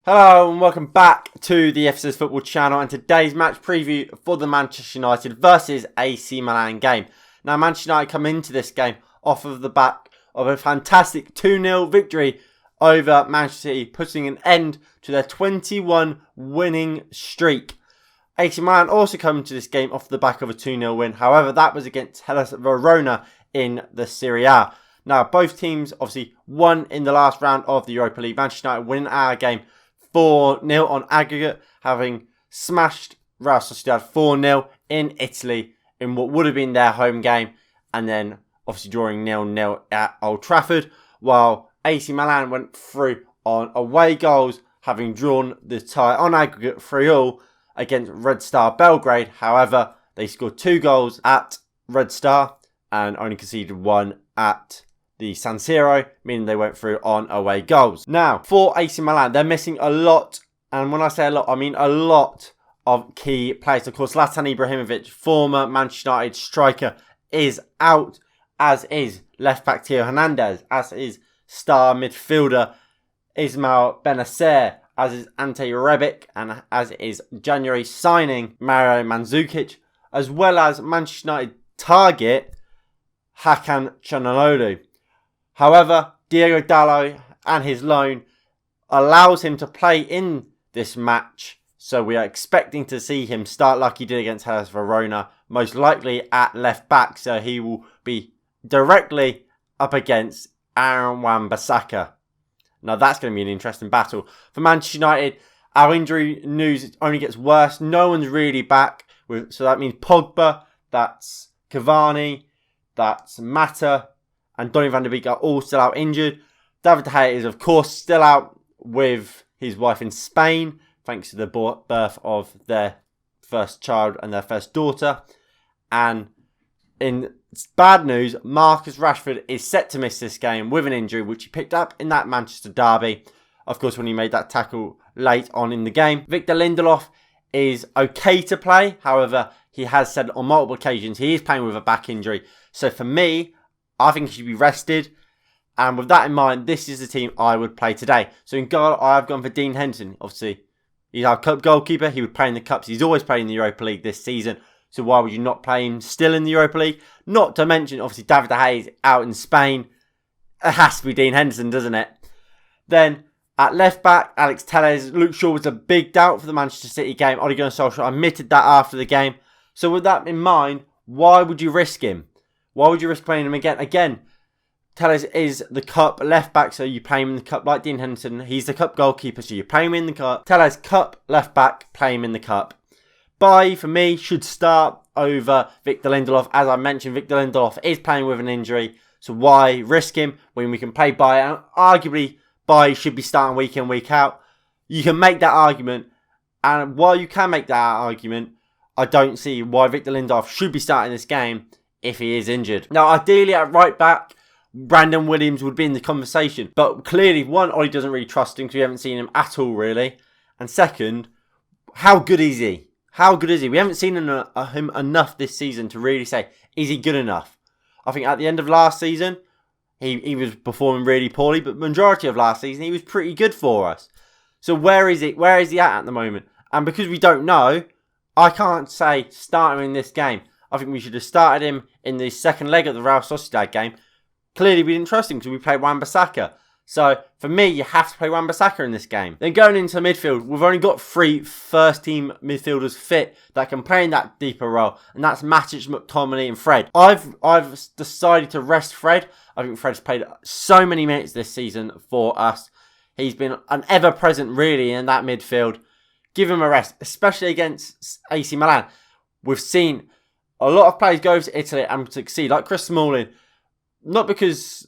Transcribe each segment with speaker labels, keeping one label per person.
Speaker 1: Hello and welcome back to the FCS Football channel and today's match preview for the Manchester United versus AC Milan game. Now Manchester United come into this game off of the back of a fantastic 2-0 victory over Manchester City, putting an end to their 21 winning streak. AC Milan also come into this game off the back of a 2-0 win, however that was against Hellas Verona in the Serie A. Now both teams obviously won in the last round of the Europa League. Manchester United winning our game 4-0 on aggregate, having smashed Real Sociedad 4-0 in Italy in what would have been their home game, and then obviously drawing 0-0 at Old Trafford, while AC Milan went through on away goals, having drawn the tie on aggregate 3-3 against Red Star Belgrade. However, they scored 2 goals at Red Star and only conceded 1 at the San Siro, meaning they went through on away goals. Now, for AC Milan, they're missing a lot, and when I say a lot, I mean a lot of key players. Of course, Zlatan Ibrahimovic, former Manchester United striker, is out, as is left-back Theo Hernandez, as is star midfielder Ismail Benacer, as is Ante Rebic, and as is January signing Mario Mandzukic, as well as Manchester United target Hakan Çalhanoğlu. However, Diego Dalot and his loan allows him to play in this match, so we are expecting to see him start like he did against Hellas Verona, most likely at left back, so he will be directly up against Aaron Wan-Bissaka. Now that's going to be an interesting battle. For Manchester United, our injury news only gets worse. No one's really back, so that means Pogba, that's Cavani, that's Mata, and Donny van de Beek are all still out injured. David De Gea is, of course, still out with his wife in Spain, thanks to the birth of their first child and their first daughter. And in bad news, Marcus Rashford is set to miss this game with an injury, which he picked up in that Manchester derby, of course, when he made that tackle late on in the game. Victor Lindelof is okay to play. However, he has said on multiple occasions he is playing with a back injury. So for me, I think he should be rested. And with that in mind, this is the team I would play today. So in goal, I've gone for Dean Henderson. Obviously, he's our cup goalkeeper. He would play in the cups. He's always played in the Europa League this season. So why would you not play him still in the Europa League? Not to mention, obviously, David De Gea is out in Spain. It has to be Dean Henderson, doesn't it? Then at left back, Alex Telles. Luke Shaw was a big doubt for the Manchester City game. Ole Gunnar Solskjaer admitted that after the game. So with that in mind, why would you risk him? Why would you risk playing him again? Again, Telles is the cup left back, so you play him in the cup like Dean Henderson. He's the cup goalkeeper, so you play him in the cup. Telles, cup left back, play him in the cup. Bailly, for me, should start over Victor Lindelof. As I mentioned, Victor Lindelof is playing with an injury, so why risk him when we can play Bailly? And arguably, Bailly should be starting week in, week out. You can make that argument, and while you can make that argument, I don't see why Victor Lindelof should be starting this game if he is injured. Now, ideally at right back, Brandon Williams would be in the conversation. But clearly, one, Ollie doesn't really trust him because we haven't seen him at all, really. And second, how good is he? How good is he? We haven't seen him enough this season to really say, is he good enough? I think at the end of last season, he was performing really poorly. But majority of last season, he was pretty good for us. So where is he? Where is he at the moment? And because we don't know, I can't say start him in this game. I think we should have started him in the second leg of the Real Sociedad game. Clearly, we didn't trust him because we played Wan-Bissaka. So, for me, you have to play Wan-Bissaka in this game. Then going into midfield, we've only got 3 first-team midfielders fit that can play in that deeper role. And that's Matic, McTominay and Fred. I've decided to rest Fred. I think Fred's played so many minutes this season for us. He's been an ever-present, really, in that midfield. Give him a rest, especially against AC Milan. We've seen a lot of players go to Italy and succeed, like Chris Smalling. Not because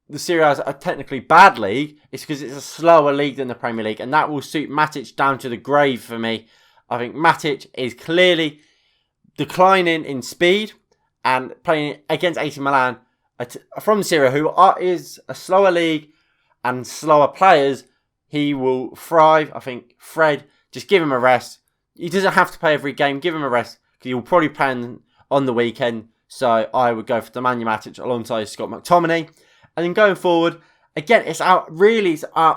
Speaker 1: the Serie A is a technically bad league, it's because it's a slower league than the Premier League, and that will suit Matic down to the grave for me. I think Matic is clearly declining in speed, and playing against AC Milan from the Serie A, who is a slower league and slower players, he will thrive. I think Fred, just give him a rest. He doesn't have to play every game, give him a rest, because he will probably play on the weekend. So I would go for Nemanja Matic alongside Scott McTominay. And then going forward, again, it's our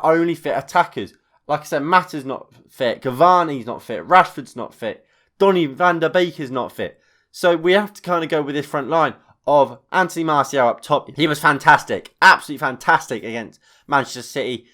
Speaker 1: only fit attackers. Like I said, Mata's not fit. Cavani's not fit. Rashford's not fit. Donny van der Beek is not fit. So we have to kind of go with this front line of Anthony Martial up top. He was fantastic. Absolutely fantastic against Manchester City.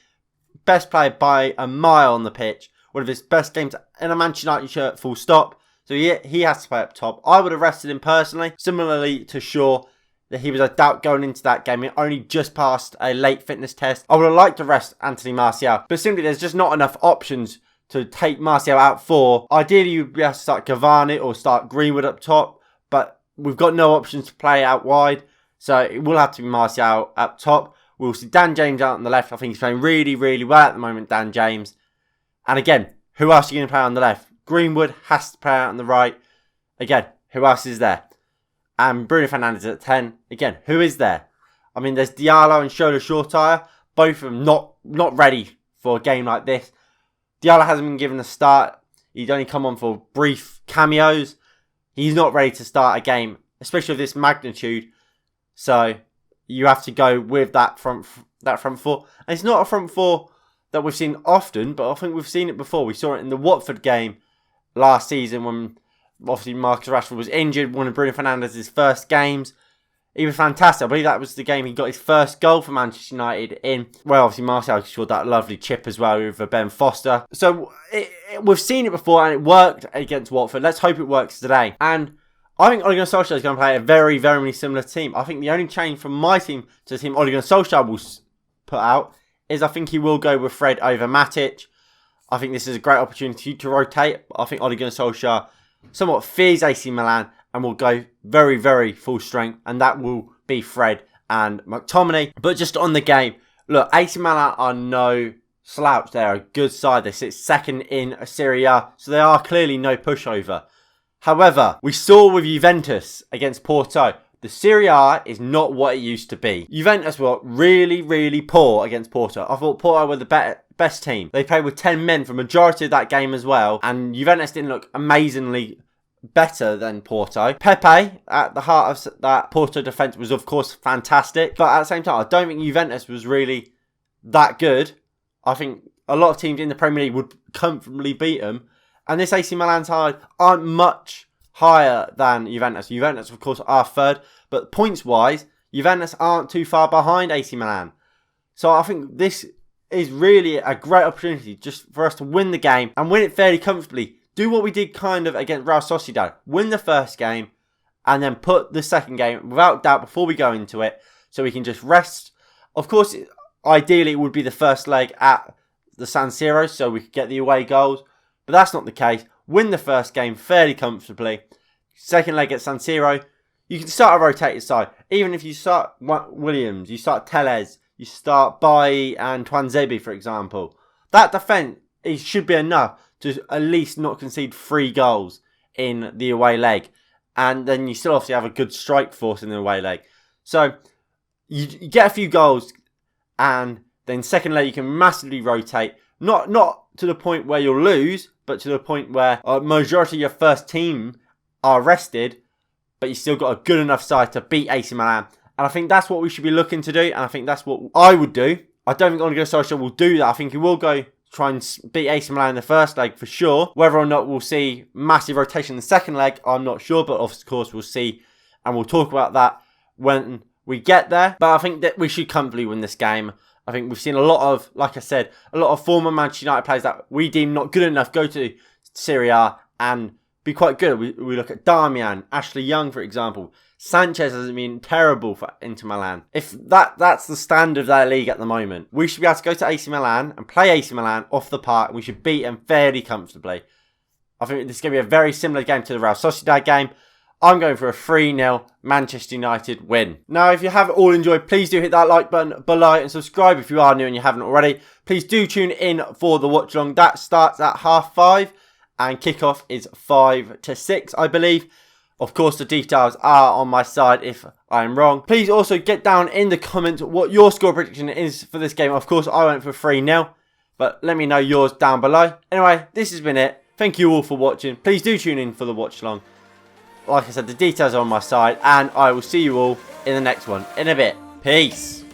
Speaker 1: Best player by a mile on the pitch. One of his best games in a Manchester United shirt, full stop. So he has to play up top. I would have rested him personally. Similarly to Shaw, that he was a doubt going into that game. He only just passed a late fitness test. I would have liked to rest Anthony Martial. But simply there's just not enough options to take Martial out for. Ideally you'd be able to start Cavani or start Greenwood up top. But we've got no options to play out wide. So it will have to be Martial up top. We'll see Dan James out on the left. I think he's playing really, really well at the moment, Dan James. And again, who else are you going to play on the left? Greenwood has to play out on the right. Again, who else is there? And Bruno Fernandes at 10. Again, who is there? I mean, there's Diallo and Shola Shortire. Both of them not ready for a game like this. Diallo hasn't been given a start. He's only come on for brief cameos. He's not ready to start a game, especially of this magnitude. So you have to go with that front four. And it's not a front four that we've seen often, but I think we've seen it before. We saw it in the Watford game last season when obviously Marcus Rashford was injured, one of Bruno Fernandes' first games. He was fantastic. I believe that was the game he got his first goal for Manchester United in. Well, obviously Martial scored that lovely chip as well with Ben Foster. So we've seen it before and it worked against Watford. Let's hope it works today. And I think Ole Gunnar Solskjaer is going to play a very, very similar team. I think the only change from my team to the team Ole Gunnar Solskjaer will put out is I think he will go with Fred over Matic. I think this is a great opportunity to rotate. I think Ole Gunnar Solskjaer somewhat fears AC Milan and will go very, very full strength. And that will be Fred and McTominay. But just on the game, look, AC Milan are no slouch. They're a good side. They sit second in Serie A. So they are clearly no pushover. However, we saw with Juventus against Porto, the Serie A is not what it used to be. Juventus were really, really poor against Porto. I thought Porto were the best team. They played with 10 men for the majority of that game as well. And Juventus didn't look amazingly better than Porto. Pepe, at the heart of that Porto defence, was of course fantastic. But at the same time, I don't think Juventus was really that good. I think a lot of teams in the Premier League would comfortably beat them. And this AC Milan side aren't much higher than Juventus. Juventus, of course, are third. But points-wise, Juventus aren't too far behind AC Milan. So I think this is really a great opportunity just for us to win the game and win it fairly comfortably. Do what we did kind of against Real Sociedad. Win the first game and then put the second game without doubt before we go into it. So we can just rest. Of course, ideally it would be the first leg at the San Siro so we could get the away goals. But that's not the case. Win the first game fairly comfortably. Second leg at San Siro, you can start a rotated side. Even if you start Williams, you start Tellez, you start Bailly and Twanzebe, for example. That defence should be enough to at least not concede 3 goals in the away leg. And then you still obviously have a good strike force in the away leg. So you get a few goals and then second leg you can massively rotate. Not to the point where you'll lose, but to the point where a majority of your first team are rested, but you still got a good enough side to beat AC Milan. And I think that's what we should be looking to do, and I think that's what I would do. I don't think Ole Gunnar Solskjaer will do that. I think he will go try and beat AC Milan in the first leg for sure. Whether or not we'll see massive rotation in the second leg, I'm not sure, but of course we'll see, and we'll talk about that when we get there. But I think that we should comfortably win this game. I think we've seen a lot of, like I said, a lot of former Manchester United players that we deem not good enough go to Serie A and be quite good. We look at Darmian, Ashley Young, for example. Sanchez hasn't been terrible for Inter Milan. If that's the standard of their league at the moment, we should be able to go to AC Milan and play AC Milan off the park. And we should beat them fairly comfortably. I think this is going to be a very similar game to the Real Sociedad game. I'm going for a 3-0 Manchester United win. Now, if you have all enjoyed, please do hit that like button below and subscribe if you are new and you haven't already. Please do tune in for the watch along. That starts at 5:30 and kickoff is 5 to 6, I believe. Of course, the details are on my side if I am wrong. Please also get down in the comments what your score prediction is for this game. Of course, I went for 3-0, but let me know yours down below. Anyway, this has been it. Thank you all for watching. Please do tune in for the watch along. Like I said, the details are on my side, and I will see you all in the next one in a bit. Peace.